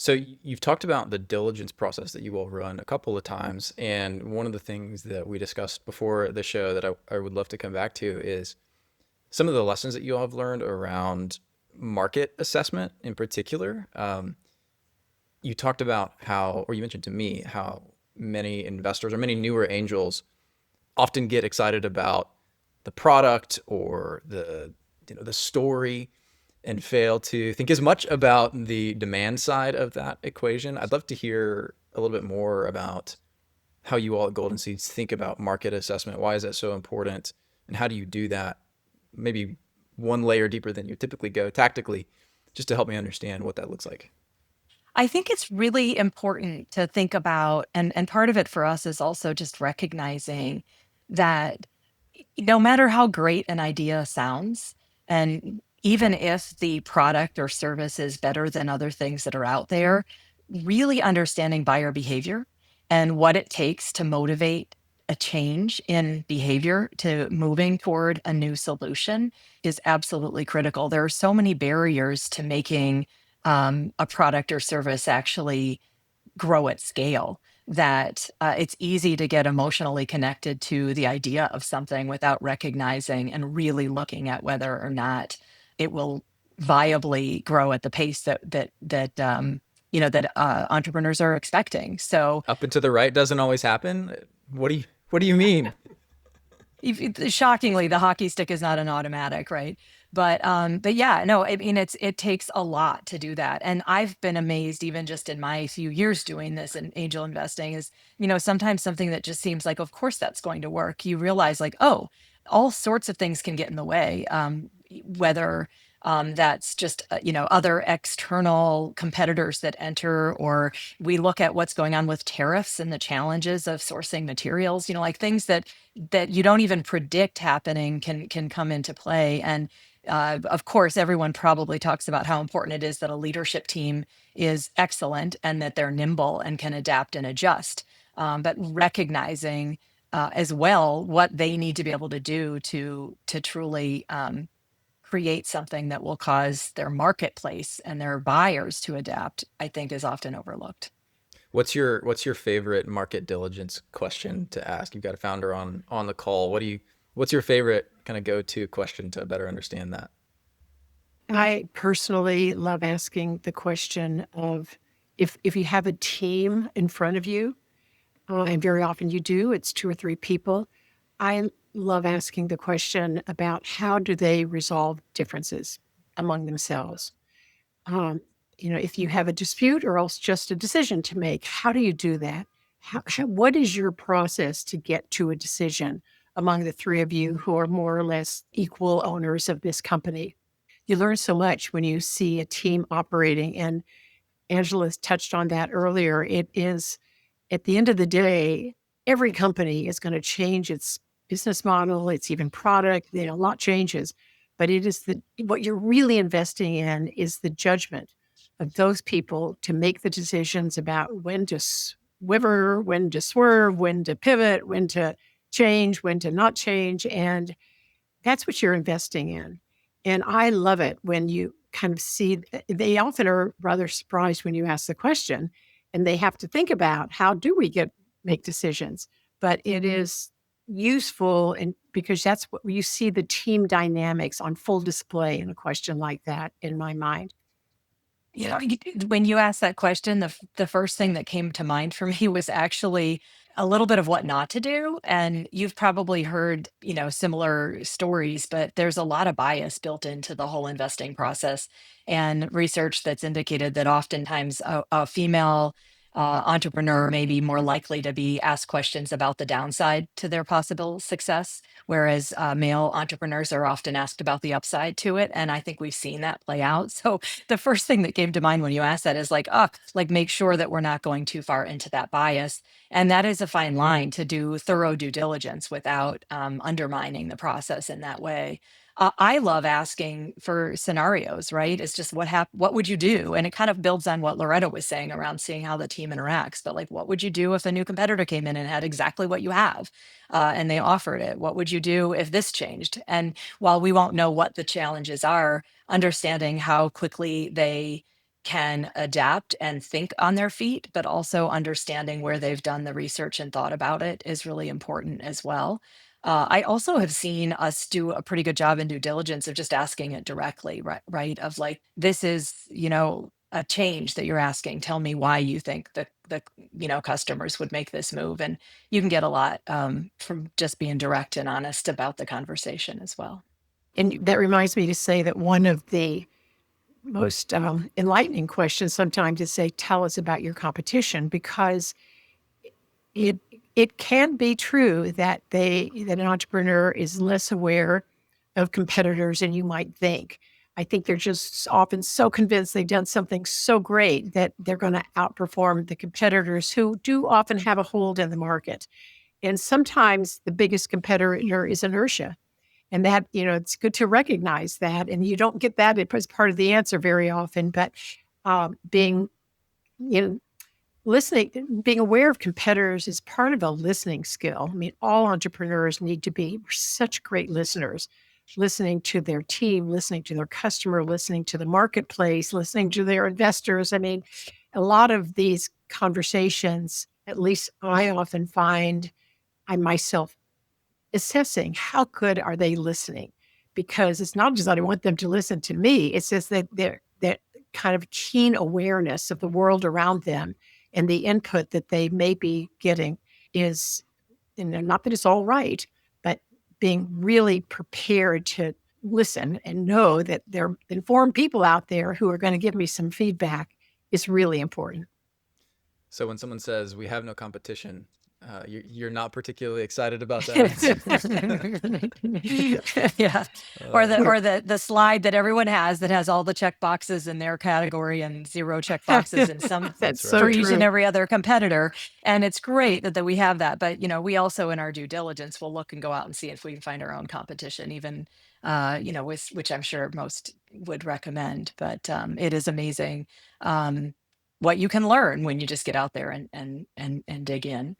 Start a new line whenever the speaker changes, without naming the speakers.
So you've talked about the diligence process that you all run a couple of times, and one of the things that we discussed before the show that I would love to come back to is some of the lessons that you all have learned around market assessment in particular. You talked about how, or you mentioned to me, how many investors or many newer angels often get excited about the product or the story and fail to think as much about the demand side of that equation. I'd love to hear a little bit more about how you all at Golden Seeds think about market assessment. Why is that so important? And how do you do that? Maybe one layer deeper than you typically go tactically, just to help me understand what that looks like.
I think it's really important to think about, and part of it for us is also just recognizing that no matter how great an idea sounds, and even if the product or service is better than other things that are out there, really understanding buyer behavior and what it takes to motivate a change in behavior to moving toward a new solution is absolutely critical. There are so many barriers to making a product or service actually grow at scale that it's easy to get emotionally connected to the idea of something without recognizing and really looking at whether or not it will viably grow at the pace that entrepreneurs are expecting. So
Up and to the right doesn't always happen. What do you mean?
shockingly, the hockey stick is not an automatic, right? But yeah, no, I mean it takes a lot to do that. And I've been amazed even just in my few years doing this in angel investing is, sometimes something that just seems like, of course that's going to work. You realize like, oh, all sorts of things can get in the way. Whether that's just other external competitors that enter, or we look at what's going on with tariffs and the challenges of sourcing materials, like things that you don't even predict happening can come into play. And of course, everyone probably talks about how important it is that a leadership team is excellent and that they're nimble and can adapt and adjust. But recognizing as well what they need to be able to do to truly create something that will cause their marketplace and their buyers to adapt, I think is often overlooked.
What's your favorite market diligence question to ask? You've got a founder on the call. What's your favorite kind of go-to question to better understand that?
I personally love asking the question of if you have a team in front of you, and very often you do, it's two or three people. I love asking the question about how do they resolve differences among themselves. Um, if you have a dispute or else just a decision to make, how do you do that? What is your process to get to a decision among the three of you who are more or less equal owners of this company? You learn so much when you see a team operating. And Angela's touched on that earlier. It is, at the end of the day, every company is going to change its business model, its even product. A lot changes, but it is what you're really investing in is the judgment of those people to make the decisions about when to swiver, when to swerve, when to pivot, when to change, when to not change. And that's what you're investing in. And I love it when you kind of see, they often are rather surprised when you ask the question and they have to think about how do we make decisions. But it is useful and because that's what you see the team dynamics on full display in a question like that in my mind.
When you asked that question, the first thing that came to mind for me was actually a little bit of what not to do. And you've probably heard, similar stories, but there's a lot of bias built into the whole investing process and research that's indicated that oftentimes a female entrepreneur may be more likely to be asked questions about the downside to their possible success, whereas male entrepreneurs are often asked about the upside to it. And I think we've seen that play out. So the first thing that came to mind when you asked that is like, like make sure that we're not going too far into that bias. And that is a fine line to do thorough due diligence without undermining the process in that way. I love asking for scenarios, right? It's just what would you do? And it kind of builds on what Loretta was saying around seeing how the team interacts. But like, what would you do if a new competitor came in and had exactly what you have, and they offered it? What would you do if this changed? And while we won't know what the challenges are, understanding how quickly they can adapt and think on their feet, but also understanding where they've done the research and thought about it is really important as well. I also have seen us do a pretty good job in due diligence of just asking it directly, right? Right. Of like, this is, a change that you're asking. Tell me why you think the customers would make this move. And you can get a lot from just being direct and honest about the conversation as well.
And that reminds me to say that one of the most enlightening questions sometimes is say, tell us about your competition, because it can be true that an entrepreneur is less aware of competitors than you might think. I think they're just often so convinced they've done something so great that they're going to outperform the competitors who do often have a hold in the market. And sometimes the biggest competitor is inertia. And that, it's good to recognize that. And you don't get that as part of the answer very often, but being, listening, being aware of competitors is part of a listening skill. I mean, all entrepreneurs need to be such great listeners, listening to their team, listening to their customer, listening to the marketplace, listening to their investors. I mean, a lot of these conversations, at least I often find I myself assessing how good are they listening, because it's not just that I want them to listen to me. It's just that that kind of keen awareness of the world around them and the input that they may be getting is, not that it's all right, but being really prepared to listen and know that there are informed people out there who are going to give me some feedback is really important.
So when someone says we have no competition, you're not particularly excited about that answer.
Yeah. Or the slide that everyone has that has all the check boxes in their category and 0 check boxes in some
That's
right.
so
for each
true.
and every other competitor. And it's great that we have that. But we also in our due diligence will look and go out and see if we can find our own competition, even which I'm sure most would recommend. But it is amazing what you can learn when you just get out there and dig in.